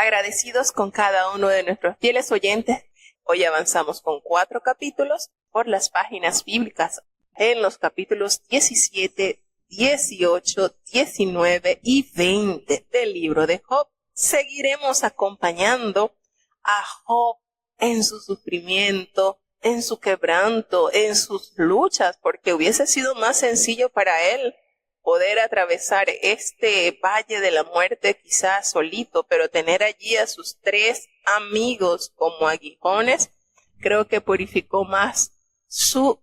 Agradecidos con cada uno de nuestros fieles oyentes, hoy avanzamos con 4 capítulos por las páginas bíblicas en los capítulos 17, 18, 19 y 20 del libro de Job. Seguiremos acompañando a Job en su sufrimiento, en su quebranto, en sus luchas, porque hubiese sido más sencillo para él poder atravesar este valle de la muerte quizás solito, pero tener allí a sus 3 amigos como aguijones, creo que purificó más su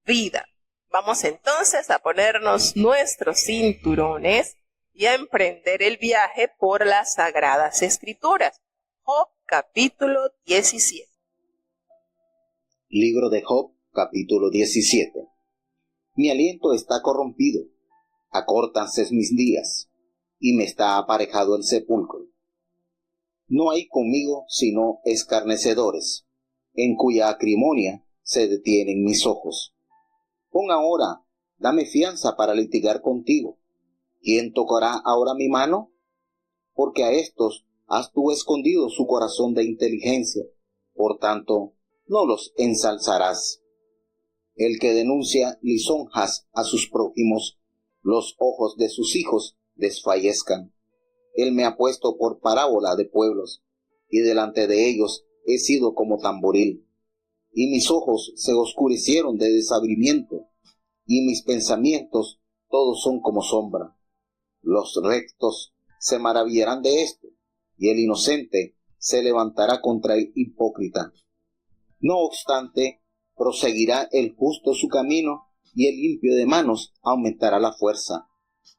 vida. Vamos entonces a ponernos nuestros cinturones y a emprender el viaje por las Sagradas Escrituras. Job, capítulo 17. Libro de Job, capítulo 17. Mi aliento está corrompido, acórtanse mis días, y me está aparejado el sepulcro. No hay conmigo sino escarnecedores, en cuya acrimonia se detienen mis ojos. Pon ahora, dame fianza para litigar contigo. ¿Quién tocará ahora mi mano? Porque a estos has tú escondido su corazón de inteligencia, por tanto, no los ensalzarás. El que denuncia lisonjas a sus prójimos, los ojos de sus hijos desfallezcan. Él me ha puesto por parábola de pueblos, y delante de ellos he sido como tamboril. Y mis ojos se oscurecieron de desabrimiento, y mis pensamientos todos son como sombra. Los rectos se maravillarán de esto, y el inocente se levantará contra el hipócrita. No obstante, proseguirá el justo su camino, y el limpio de manos aumentará la fuerza.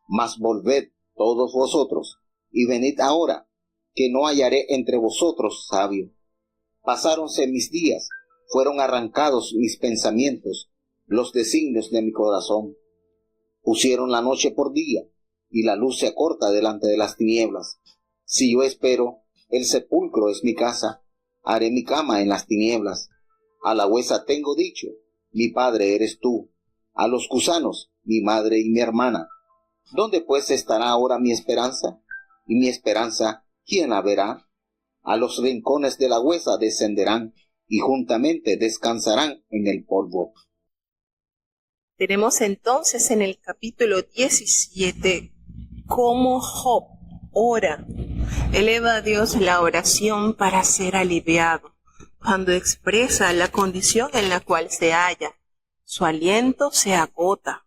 Mas volved todos vosotros, y venid ahora, que no hallaré entre vosotros sabio. Pasáronse mis días, fueron arrancados mis pensamientos, los designios de mi corazón. Pusieron la noche por día, y la luz se acorta delante de las tinieblas. Si yo espero, el sepulcro es mi casa, haré mi cama en las tinieblas. A la huesa tengo dicho, mi padre eres tú. A los gusanos, mi madre y mi hermana. ¿Dónde pues estará ahora mi esperanza? Y mi esperanza, ¿quién la verá? A los rincones de la huesa descenderán, y juntamente descansarán en el polvo. Tenemos entonces en el capítulo 17 cómo Job ora, eleva a Dios la oración para ser aliviado, cuando expresa la condición en la cual se halla. Su aliento se agota,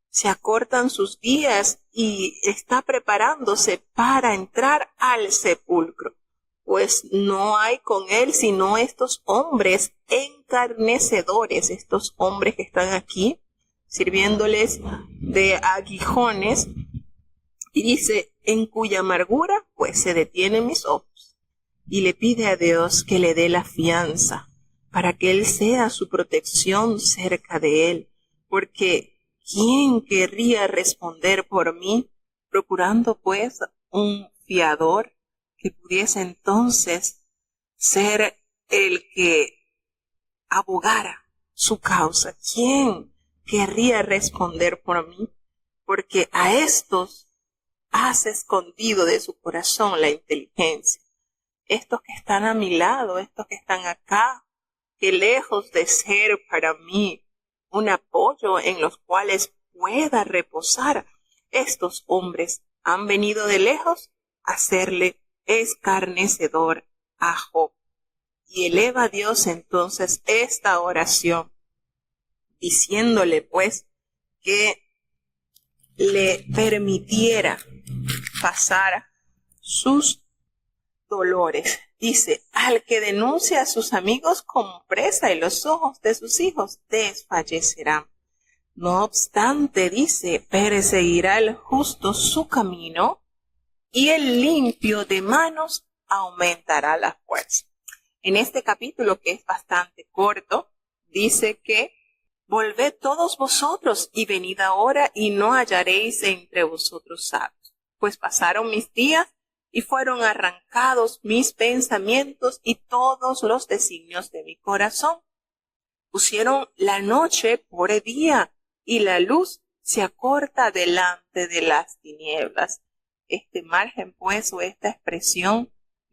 se acortan sus días y está preparándose para entrar al sepulcro, pues no hay con él sino estos hombres encarnecedores, estos hombres que están aquí sirviéndoles de aguijones, y dice, en cuya amargura pues se detienen mis ojos, y le pide a Dios que le dé la fianza para que él sea su protección cerca de él, porque ¿quién querría responder por mí? Procurando pues un fiador que pudiese entonces ser el que abogara su causa. ¿Quién querría responder por mí? Porque a estos has escondido de su corazón la inteligencia. Estos que están a mi lado, estos que están acá, que lejos de ser para mí un apoyo en los cuales pueda reposar, estos hombres han venido de lejos a hacerle escarnecedor a Job. Y eleva a Dios entonces esta oración, diciéndole pues que le permitiera pasar sus dolores. Dice, al que denuncia a sus amigos como presa, y los ojos de sus hijos desfallecerán. No obstante, dice, perseguirá el justo su camino, y el limpio de manos aumentará la fuerza. En este capítulo, que es bastante corto, dice que volved todos vosotros y venid ahora, y no hallaréis entre vosotros sabios. Pues pasaron mis días y fueron arrancados mis pensamientos y todos los designios de mi corazón. Pusieron la noche por día, y la luz se acorta delante de las tinieblas. Este margen, pues, o esta expresión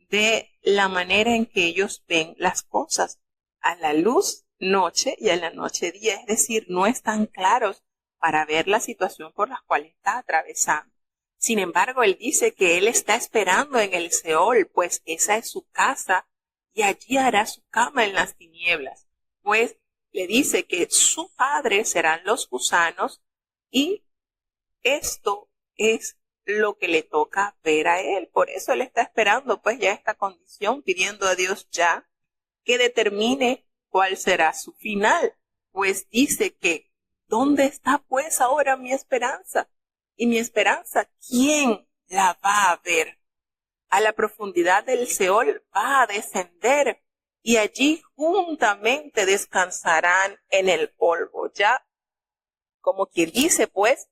de la manera en que ellos ven las cosas. A la luz noche y a la noche día, es decir, no están claros para ver la situación por la cual está atravesando. Sin embargo, él dice que él está esperando en el Seol, pues esa es su casa y allí hará su cama en las tinieblas. Pues le dice que su padre serán los gusanos y esto es lo que le toca ver a él. Por eso él está esperando pues ya esta condición, pidiendo a Dios ya que determine cuál será su final. Pues dice que, ¿dónde está pues ahora mi esperanza? Y mi esperanza, ¿quién la va a ver? A la profundidad del Seol va a descender y allí juntamente descansarán en el polvo. Ya, como quien dice, pues,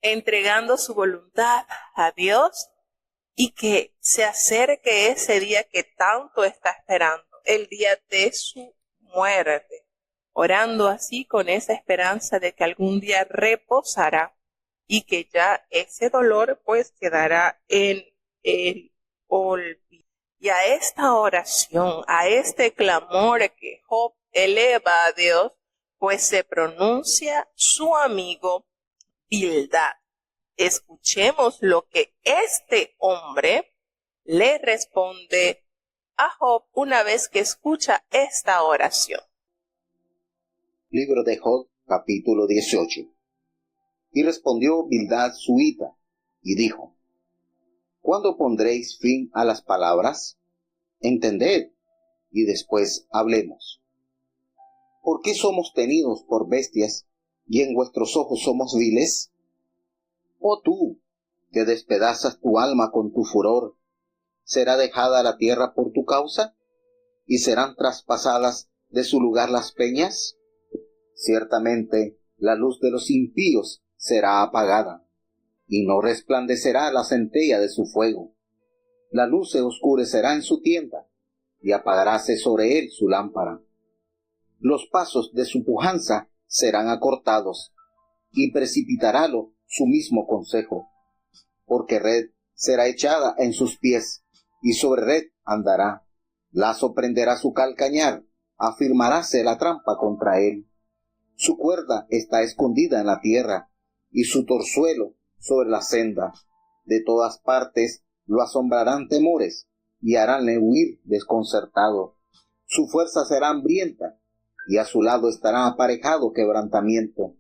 entregando su voluntad a Dios y que se acerque ese día que tanto está esperando, el día de su muerte, orando así con esa esperanza de que algún día reposará y que ya ese dolor pues quedará en el olvido. Y a esta oración, a este clamor que Job eleva a Dios, pues se pronuncia su amigo Bildad. Escuchemos lo que este hombre le responde a Job una vez que escucha esta oración. Libro de Job, capítulo 18. Y respondió Bildad suita, y dijo: ¿Cuándo pondréis fin a las palabras? Entended, y después hablemos. ¿Por qué somos tenidos por bestias, y en vuestros ojos somos viles? Oh tú, que despedazas tu alma con tu furor, ¿será dejada la tierra por tu causa? ¿Y serán traspasadas de su lugar las peñas? Ciertamente la luz de los impíos será apagada, y no resplandecerá la centella de su fuego. La luz se oscurecerá en su tienda, y apagaráse sobre él su lámpara. Los pasos de su pujanza serán acortados, y precipitarálo su mismo consejo. Porque red será echada en sus pies, y sobre red andará. Lazo prenderá su calcañar, afirmaráse la trampa contra él. Su cuerda está escondida en la tierra, y su torzuelo sobre la senda. De todas partes lo asombrarán temores, y haránle huir desconcertado. Su fuerza será hambrienta, y a su lado estará aparejado quebrantamiento.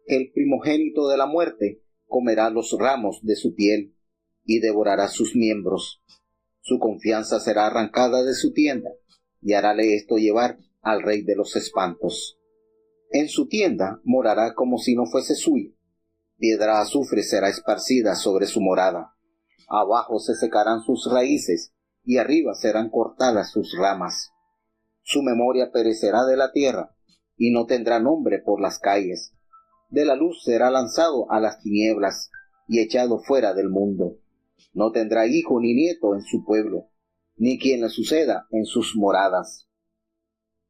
El primogénito de la muerte comerá los ramos de su piel, y devorará sus miembros. Su confianza será arrancada de su tienda, y harále esto llevar al rey de los espantos. En su tienda morará como si no fuese suya. Piedra azufre será esparcida sobre su morada. Abajo se secarán sus raíces, y arriba serán cortadas sus ramas. Su memoria perecerá de la tierra, y no tendrá nombre por las calles. De la luz será lanzado a las tinieblas, y echado fuera del mundo. No tendrá hijo ni nieto en su pueblo, ni quien le suceda en sus moradas.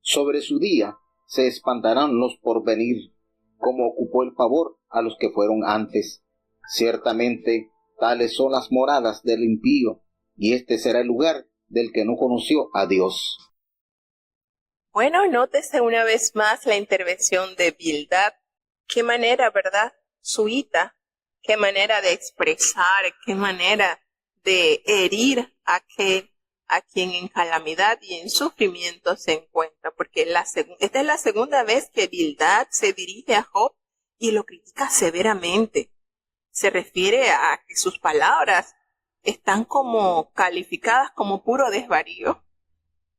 Sobre su día se espantarán los por venir, como ocupó el pavor a los que fueron antes. Ciertamente, tales son las moradas del impío, y este será el lugar del que no conoció a Dios. Bueno, nótese una vez más la intervención de Bildad. Qué manera, ¿verdad? Suita, qué manera de expresar, qué manera de herir a quien en calamidad y en sufrimiento se encuentra, porque esta es la segunda vez que Bildad se dirige a Job y lo critica severamente. Se refiere a que sus palabras están como calificadas como puro desvarío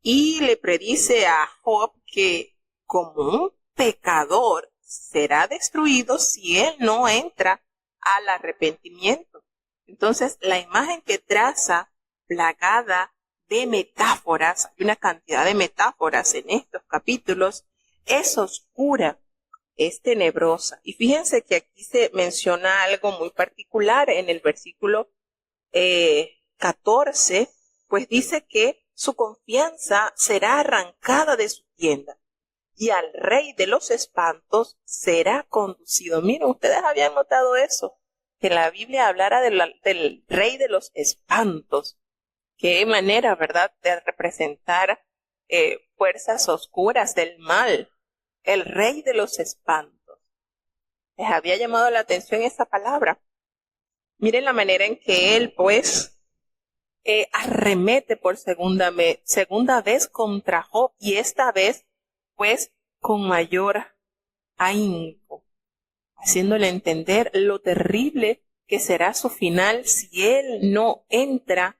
y le predice a Job que como un pecador será destruido si él no entra al arrepentimiento. Entonces, la imagen que traza, plagada de metáforas, hay una cantidad de metáforas en estos capítulos, es oscura, es tenebrosa. Y fíjense que aquí se menciona algo muy particular en el versículo 14, pues dice que su confianza será arrancada de su tienda y al rey de los espantos será conducido. Miren, ustedes habían notado eso, que la Biblia hablara del rey de los espantos. Qué manera, ¿verdad?, de representar fuerzas oscuras del mal, el rey de los espantos. Les había llamado la atención esa palabra. Miren la manera en que él, pues, arremete por segunda vez contra Job, y esta vez, pues, con mayor ahínco, haciéndole entender lo terrible que será su final si él no entra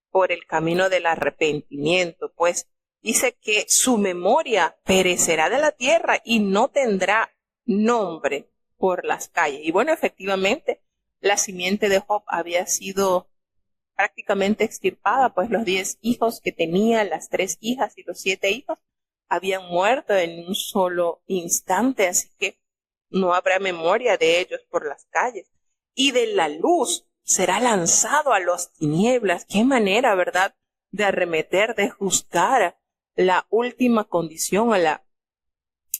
por el camino del arrepentimiento, pues dice que su memoria perecerá de la tierra y no tendrá nombre por las calles. Y bueno, efectivamente, la simiente de Job había sido prácticamente extirpada, pues los 10 hijos que tenía, las 3 hijas y los 7 hijos, habían muerto en un solo instante, así que no habrá memoria de ellos por las calles. Y de la luz será lanzado a las tinieblas. Qué manera, ¿verdad?, de arremeter, de juzgar la última condición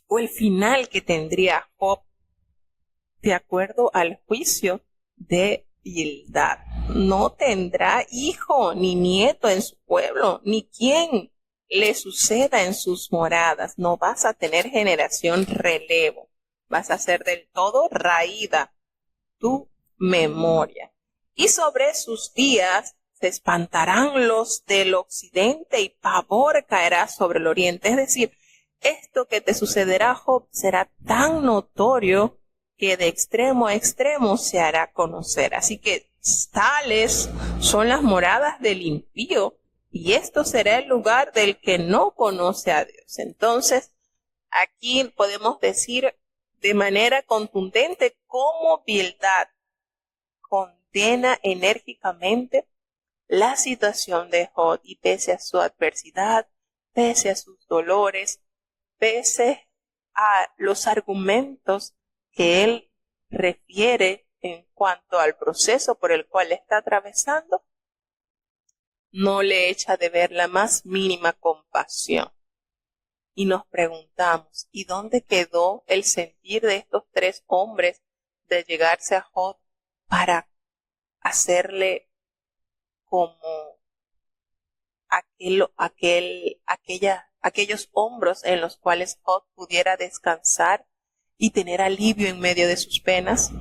o el final que tendría Job de acuerdo al juicio de Bildad. No tendrá hijo ni nieto en su pueblo, ni quien le suceda en sus moradas. No vas a tener generación relevo. Vas a ser del todo raída tu memoria. Y sobre sus días se espantarán los del occidente y pavor caerá sobre el oriente. Es decir, esto que te sucederá, Job, será tan notorio que de extremo a extremo se hará conocer. Así que tales son las moradas del impío, y esto será el lugar del que no conoce a Dios. Entonces, aquí podemos decir de manera contundente cómo Bildad condena enérgicamente la situación de Job, y pese a su adversidad, pese a sus dolores, pese a los argumentos que él refiere en cuanto al proceso por el cual está atravesando, no le echa de ver la más mínima compasión. Y nos preguntamos, ¿y dónde quedó el sentir de estos 3 hombres de llegarse a Job para hacerle como aquellos hombros en los cuales Job pudiera descansar y tener alivio en medio de sus penas?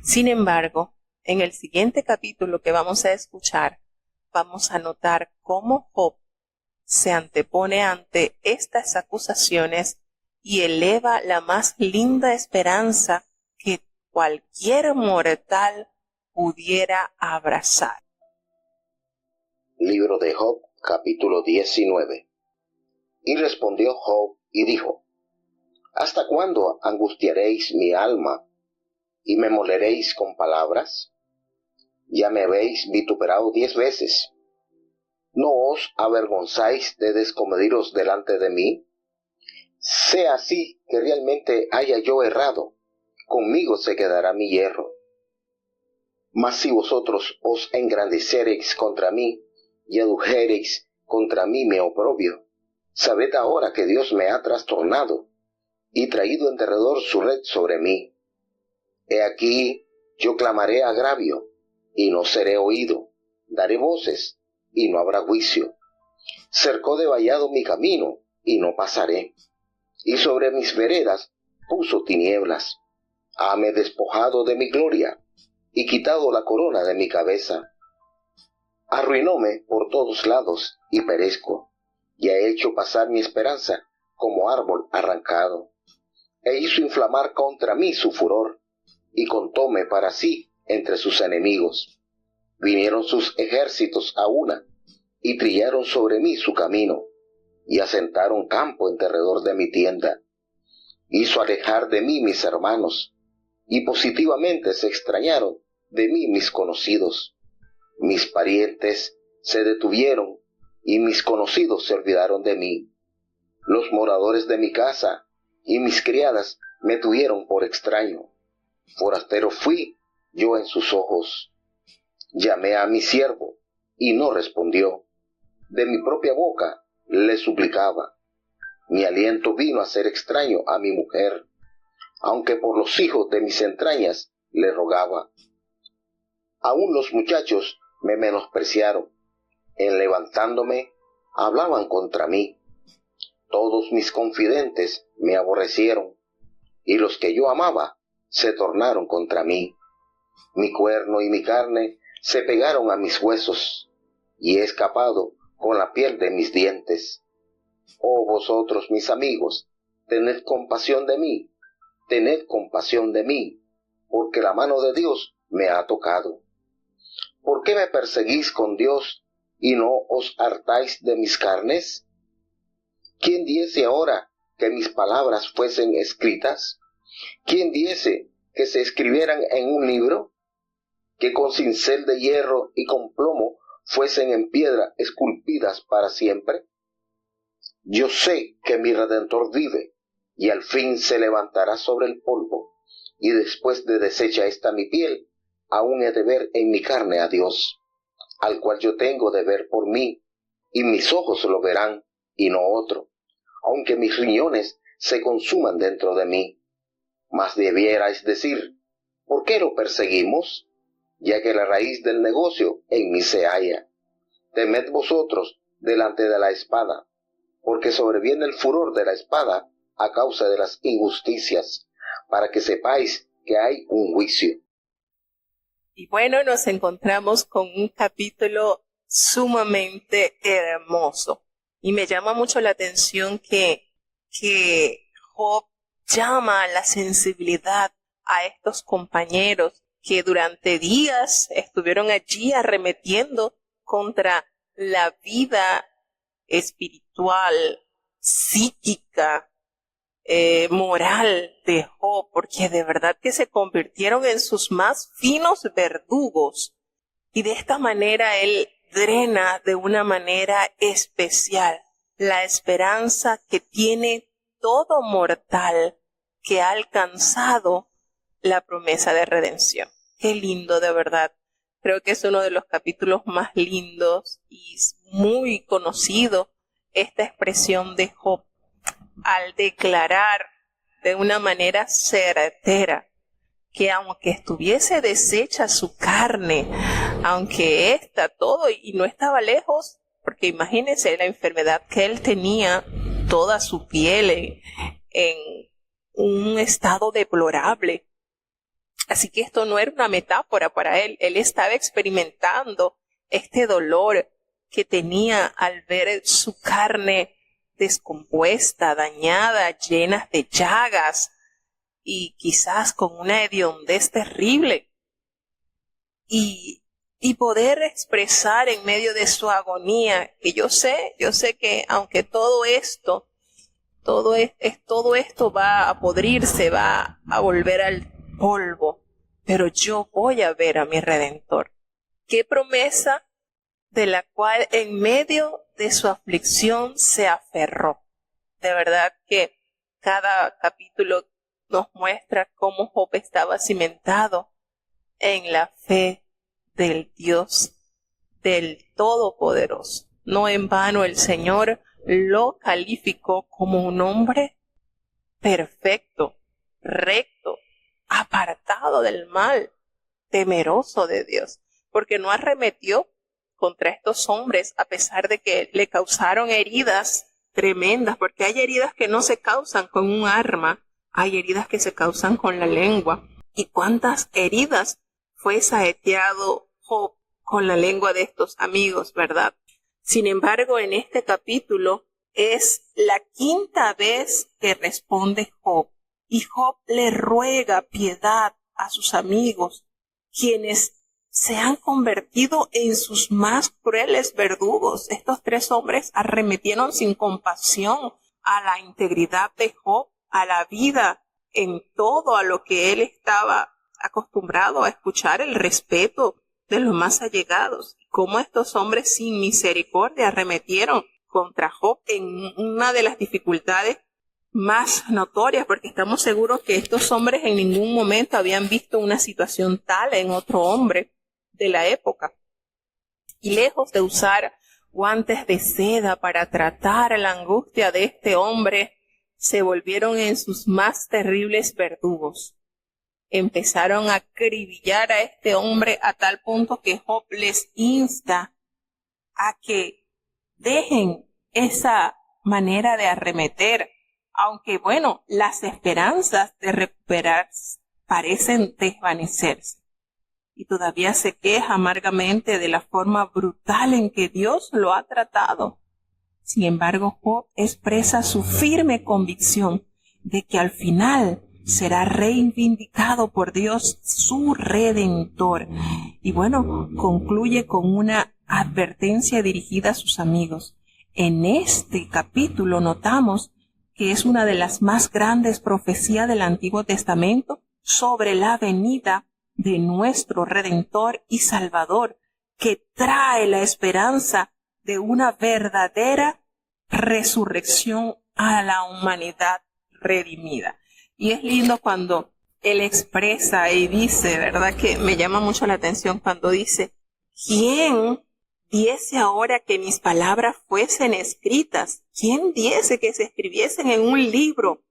Sin embargo, en el siguiente capítulo que vamos a escuchar, vamos a notar cómo Job se antepone ante estas acusaciones y eleva la más linda esperanza que cualquier mortal pudiera abrazar. Libro de Job, capítulo 19. Y respondió Job y dijo: ¿Hasta cuándo angustiaréis mi alma y me moleréis con palabras? Ya me habéis vituperado 10 veces. ¿No os avergonzáis de descomediros delante de mí? Sea así que realmente haya yo errado, conmigo se quedará mi hierro. Mas si vosotros os engrandecereis contra mí y adujereis contra mí mi oprobio, sabed ahora que Dios me ha trastornado y traído en derredor su red sobre mí. He aquí, yo clamaré agravio y no seré oído, daré voces y no habrá juicio. Cercó de vallado mi camino y no pasaré, y sobre mis veredas puso tinieblas. Hame despojado de mi gloria y quitado la corona de mi cabeza. Arruinóme por todos lados y perezco, y ha hecho pasar mi esperanza como árbol arrancado. E hizo inflamar contra mí su furor, y contóme para sí entre sus enemigos. Vinieron sus ejércitos a una, y trillaron sobre mí su camino, y asentaron campo en derredor de mi tienda. Hizo alejar de mí mis hermanos, y positivamente se extrañaron de mí mis conocidos. Mis parientes se detuvieron, y mis conocidos se olvidaron de mí. Los moradores de mi casa y mis criadas me tuvieron por extraño. Forastero fui yo en sus ojos. Llamé a mi siervo, y no respondió. De mi propia boca le suplicaba. Mi aliento vino a ser extraño a mi mujer, aunque por los hijos de mis entrañas le rogaba. Aún los muchachos me menospreciaron, en levantándome, hablaban contra mí. Todos mis confidentes me aborrecieron, y los que yo amaba se tornaron contra mí. Mi cuerno y mi carne se pegaron a mis huesos, y he escapado con la piel de mis dientes. Oh vosotros, mis amigos, tened compasión de mí, porque la mano de Dios me ha tocado. ¿Por qué me perseguís con Dios y no os hartáis de mis carnes? ¿Quién diese ahora que mis palabras fuesen escritas? ¿Quién diese que se escribieran en un libro? Que con cincel de hierro y con plomo fuesen en piedra esculpidas para siempre. Yo sé que mi Redentor vive, y al fin se levantará sobre el polvo, y después de deshecha esta mi piel, aún he de ver en mi carne a Dios, al cual yo tengo de ver por mí, y mis ojos lo verán, y no otro, aunque mis riñones se consuman dentro de mí. Mas debierais decir, ¿por qué lo perseguimos? Ya que la raíz del negocio en mí se halla. Temed vosotros delante de la espada, porque sobreviene el furor de la espada a causa de las injusticias, para que sepáis que hay un juicio. Y bueno, nos encontramos con un capítulo sumamente hermoso. Y me llama mucho la atención que Job llama a la sensibilidad a estos compañeros que durante días estuvieron allí arremetiendo contra la vida espiritual, psíquica, moral de Job, porque de verdad que se convirtieron en sus más finos verdugos. Y de esta manera él drena de una manera especial la esperanza que tiene todo mortal que ha alcanzado la promesa de redención. Qué lindo, de verdad. Creo que es uno de los capítulos más lindos y muy conocido esta expresión de Job al declarar de una manera certera que aunque estuviese deshecha su carne, aunque todo y no estaba lejos, porque imagínense la enfermedad que él tenía, toda su piel en un estado deplorable. Así que esto no era una metáfora para él. Él estaba experimentando este dolor que tenía al ver su carne descompuesta, dañada, llena de llagas y quizás con una hediondez terrible. Y poder expresar en medio de su agonía, que yo sé que aunque todo esto va a podrirse, va a volver al polvo, pero yo voy a ver a mi Redentor. Qué promesa de la cual en medio de su aflicción se aferró. De verdad que cada capítulo nos muestra cómo Job estaba cimentado en la fe del Dios, del Todopoderoso. No en vano el Señor lo calificó como un hombre perfecto, recto, apartado del mal, temeroso de Dios, porque no arremetió contra estos hombres a pesar de que le causaron heridas tremendas, porque hay heridas que no se causan con un arma, hay heridas que se causan con la lengua. ¿Y cuántas heridas fue saeteado Job con la lengua de estos amigos, verdad? Sin embargo, en este capítulo es la quinta vez que responde Job, y Job le ruega piedad a sus amigos, quienes se han convertido en sus más crueles verdugos. Estos tres hombres arremetieron sin compasión a la integridad de Job, a la vida en todo a lo que él estaba acostumbrado a escuchar, el respeto de los más allegados. Cómo estos hombres sin misericordia arremetieron contra Job en una de las dificultades más notorias, porque estamos seguros que estos hombres en ningún momento habían visto una situación tal en otro hombre de la época. Y lejos de usar guantes de seda para tratar la angustia de este hombre, se volvieron en sus más terribles verdugos. Empezaron a acribillar a este hombre a tal punto que Job les insta a que dejen esa manera de arremeter, aunque bueno, las esperanzas de recuperar parecen desvanecerse. Y todavía se queja amargamente de la forma brutal en que Dios lo ha tratado. Sin embargo, Job expresa su firme convicción de que al final será reivindicado por Dios, su Redentor. Y bueno, concluye con una advertencia dirigida a sus amigos. En este capítulo notamos que es una de las más grandes profecías del Antiguo Testamento sobre la venida de nuestro Redentor y Salvador, que trae la esperanza de una verdadera resurrección a la humanidad redimida. Y es lindo cuando él expresa y dice, ¿verdad? Que me llama mucho la atención cuando dice, ¿quién diese ahora que mis palabras fuesen escritas? ¿Quién diese que se escribiesen en un libro,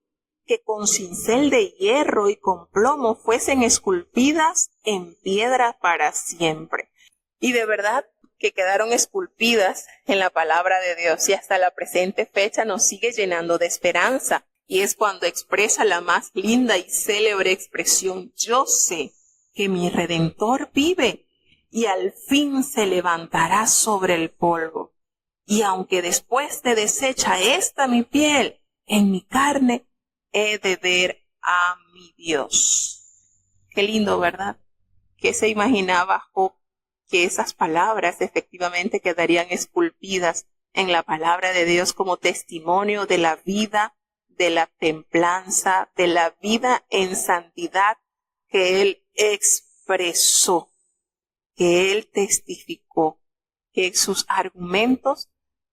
que con cincel de hierro y con plomo fuesen esculpidas en piedra para siempre? Y de verdad que quedaron esculpidas en la palabra de Dios y hasta la presente fecha nos sigue llenando de esperanza. Y es cuando expresa la más linda y célebre expresión: yo sé que mi Redentor vive y al fin se levantará sobre el polvo. Y aunque después de deshecha esta mi piel, en mi carne he de ver a mi Dios. Qué lindo, ¿verdad? ¿Qué se imaginaba Job? Que esas palabras efectivamente quedarían esculpidas en la palabra de Dios como testimonio de la vida, de la templanza, de la vida en santidad que él expresó, que él testificó, que sus argumentos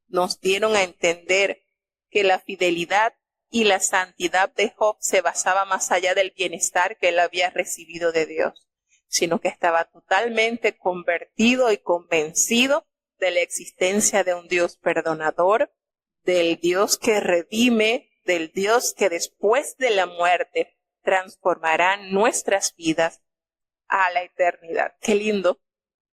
nos dieron a entender que la fidelidad y la santidad de Job se basaba más allá del bienestar que él había recibido de Dios, sino que estaba totalmente convertido y convencido de la existencia de un Dios perdonador, del Dios que redime, del Dios que después de la muerte transformará nuestras vidas a la eternidad. Qué lindo,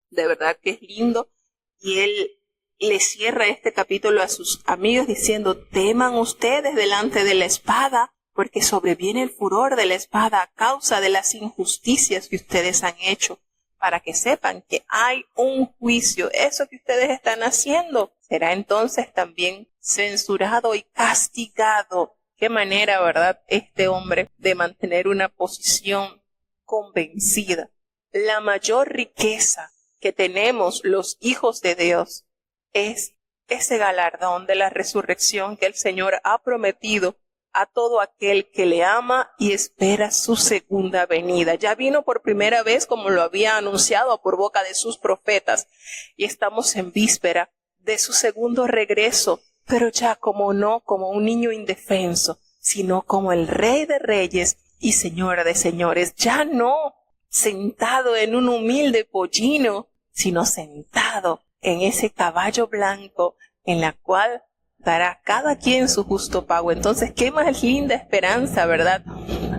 de verdad que es lindo. Y él le cierra este capítulo a sus amigos diciendo: teman ustedes delante de la espada, porque sobreviene el furor de la espada a causa de las injusticias que ustedes han hecho, para que sepan que hay un juicio. Eso que ustedes están haciendo será entonces también censurado y castigado. Qué manera, ¿verdad?, este hombre de mantener una posición convencida. La mayor riqueza que tenemos los hijos de Dios es ese galardón de la resurrección que el Señor ha prometido a todo aquel que le ama y espera su segunda venida. Ya vino por primera vez, como lo había anunciado por boca de sus profetas, y estamos en víspera de su segundo regreso, pero ya no como un niño indefenso, sino como el Rey de Reyes y Señora de Señores, ya no sentado en un humilde pollino, sino sentado en ese caballo blanco en la cual dará cada quien su justo pago. Entonces, qué más linda esperanza, ¿verdad?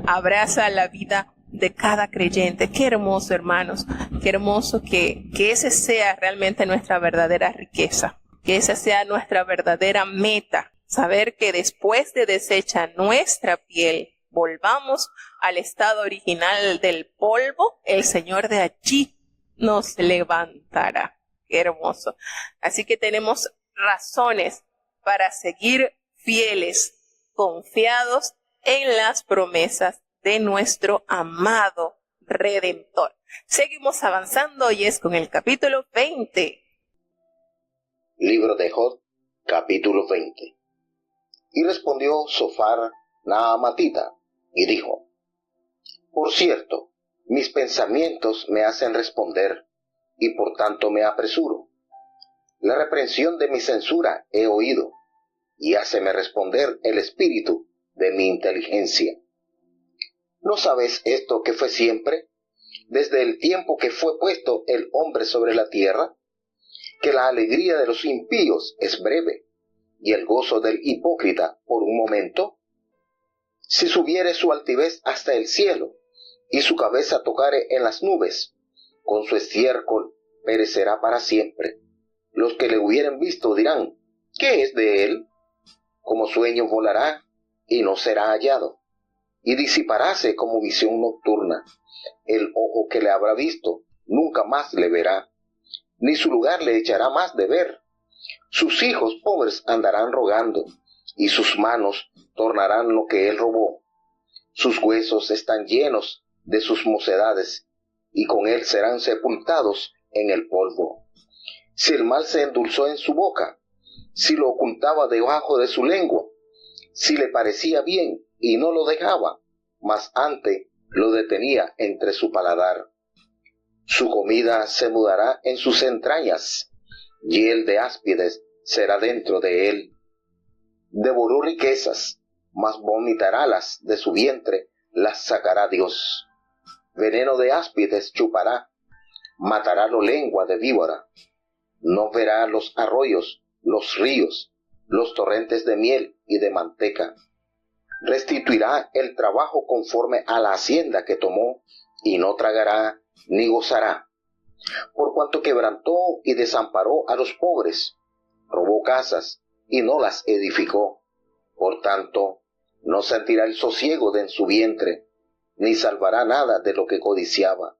Abraza la vida de cada creyente. Qué hermoso, hermanos, qué hermoso que ese sea realmente nuestra verdadera riqueza, que esa sea nuestra verdadera meta, saber que después de deshecha nuestra piel, volvamos al estado original del polvo, el Señor de allí nos levantará. Qué hermoso. Así que tenemos razones para seguir fieles, confiados en las promesas de nuestro amado Redentor. Seguimos avanzando y es con el capítulo 20. Libro de Job, capítulo 20. Y respondió Sofar Naamatita, y dijo: por cierto, mis pensamientos me hacen responder, y por tanto me apresuro. La reprensión de mi censura he oído, y háceme responder el espíritu de mi inteligencia. ¿No sabes esto que fue siempre, desde el tiempo que fue puesto el hombre sobre la tierra? Que la alegría de los impíos es breve, y el gozo del hipócrita por un momento. Si subiere su altivez hasta el cielo, y su cabeza tocare en las nubes, con su estiércol perecerá para siempre. Los que le hubieren visto dirán, ¿qué es de él? Como sueño volará y no será hallado, y disiparáse como visión nocturna. El ojo que le habrá visto nunca más le verá, ni su lugar le echará más de ver. Sus hijos pobres andarán rogando, y sus manos tornarán lo que él robó. Sus huesos están llenos de sus mocedades, y con él serán sepultados en el polvo. Si el mal se endulzó en su boca, si lo ocultaba debajo de su lengua, si le parecía bien y no lo dejaba, mas antes lo detenía entre su paladar. Su comida se mudará en sus entrañas, hiel de áspides será dentro de él. Devoró riquezas, mas vomitarálas de su vientre, las sacará Dios. Veneno de áspides chupará, matará la lengua de víbora. No verá los arroyos, los ríos, los torrentes de miel y de manteca. Restituirá el trabajo conforme a la hacienda que tomó, y no tragará ni gozará. Por cuanto quebrantó y desamparó a los pobres, robó casas y no las edificó. Por tanto, no sentirá el sosiego de en su vientre, ni salvará nada de lo que codiciaba.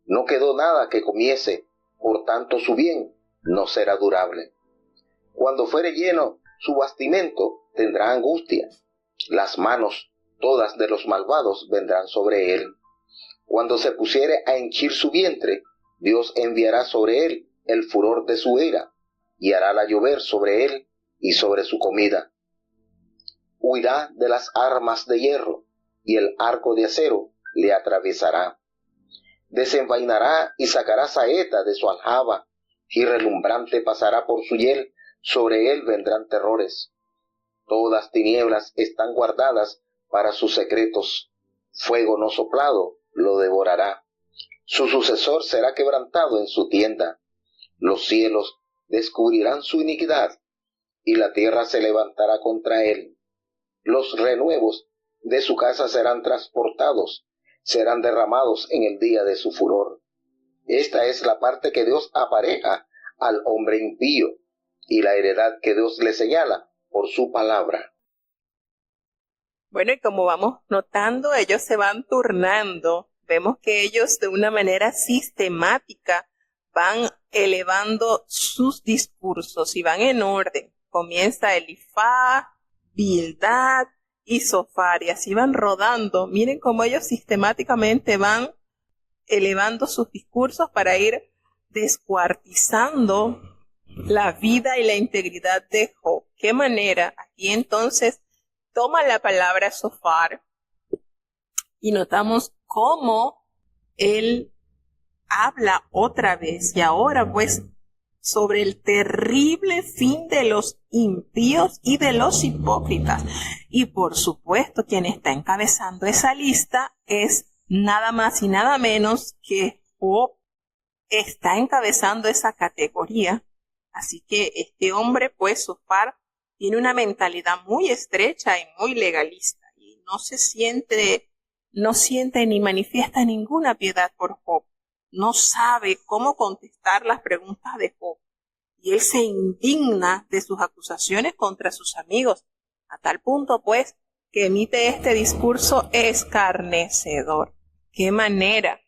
No quedó nada que comiese, por tanto su bien no será durable. Cuando fuere lleno su bastimento, tendrá angustia. Las manos todas de los malvados vendrán sobre él. Cuando se pusiere a henchir su vientre, Dios enviará sobre él el furor de su ira, y harála llover sobre él y sobre su comida. Huirá de las armas de hierro, y el arco de acero le atravesará. Desenvainará y sacará saeta de su aljaba, y relumbrante pasará por su hiel, sobre él vendrán terrores. Todas tinieblas están guardadas para sus secretos, fuego no soplado lo devorará. Su sucesor será quebrantado en su tienda. Los cielos descubrirán su iniquidad, y la tierra se levantará contra él. Los renuevos de su casa serán transportados, serán derramados en el día de su furor. Esta es la parte que Dios apareja al hombre impío, y la heredad que Dios le señala por su palabra. Bueno, y como vamos notando, ellos se van turnando. Vemos que ellos de una manera sistemática van elevando sus discursos y van en orden. Comienza Elifaz, Bildad y Zofar, y así van rodando. Miren cómo ellos sistemáticamente van elevando sus discursos para ir descuartizando la vida y la integridad de Job. ¿Qué manera? Aquí entonces toma la palabra Zofar y notamos cómo él habla otra vez, y ahora pues sobre el terrible fin de los impíos y de los hipócritas. Y por supuesto, quien está encabezando esa lista es nada más y nada menos que Job. Está encabezando esa categoría. Así que este hombre, pues Zofar, tiene una mentalidad muy estrecha y muy legalista, y no siente ni manifiesta ninguna piedad por Job. No sabe cómo contestar las preguntas de Job, y él se indigna de sus acusaciones contra sus amigos, a tal punto pues que emite este discurso escarnecedor. Qué manera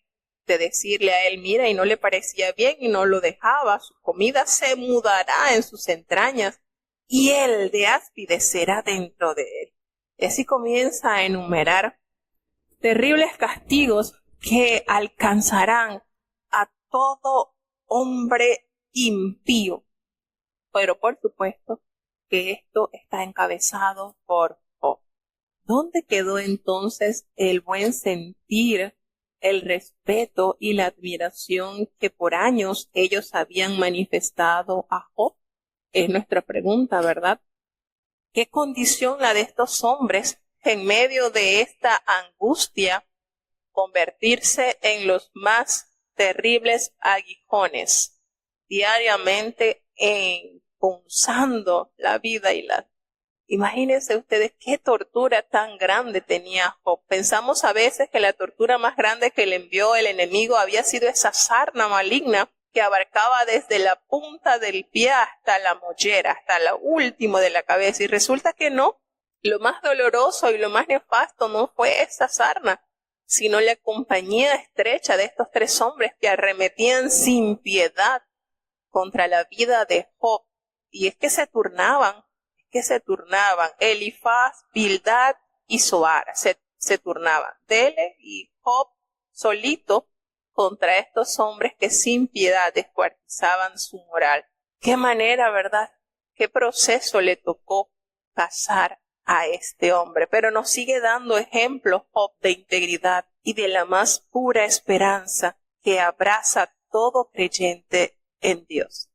de decirle a él, mira, y no le parecía bien y no lo dejaba, su comida se mudará en sus entrañas, y el de áspides será dentro de él. Y así comienza a enumerar terribles castigos que alcanzarán a todo hombre impío. Pero por supuesto que esto está encabezado por Job. ¿Dónde quedó entonces el buen sentir, el respeto y la admiración que por años ellos habían manifestado a Job? Es nuestra pregunta, ¿verdad? ¿Qué condición la de estos hombres en medio de esta angustia convertirse en los más terribles aguijones, diariamente punzando la vida y la... Imagínense ustedes qué tortura tan grande tenía Job. Pensamos a veces que la tortura más grande que le envió el enemigo había sido esa sarna maligna que abarcaba desde la punta del pie hasta la mollera, hasta lo último de la cabeza. Y resulta que no. Lo más doloroso y lo más nefasto no fue esa sarna, sino la compañía estrecha de estos tres hombres que arremetían sin piedad contra la vida de Job. Y es que se turnaban, Elifaz, Bildad y Zoar, se turnaban. Dele y Job solito contra estos hombres que sin piedad descuartizaban su moral. Qué manera, ¿verdad? Qué proceso le tocó pasar a este hombre, pero nos sigue dando ejemplos, Job, de integridad y de la más pura esperanza que abraza todo creyente en Dios.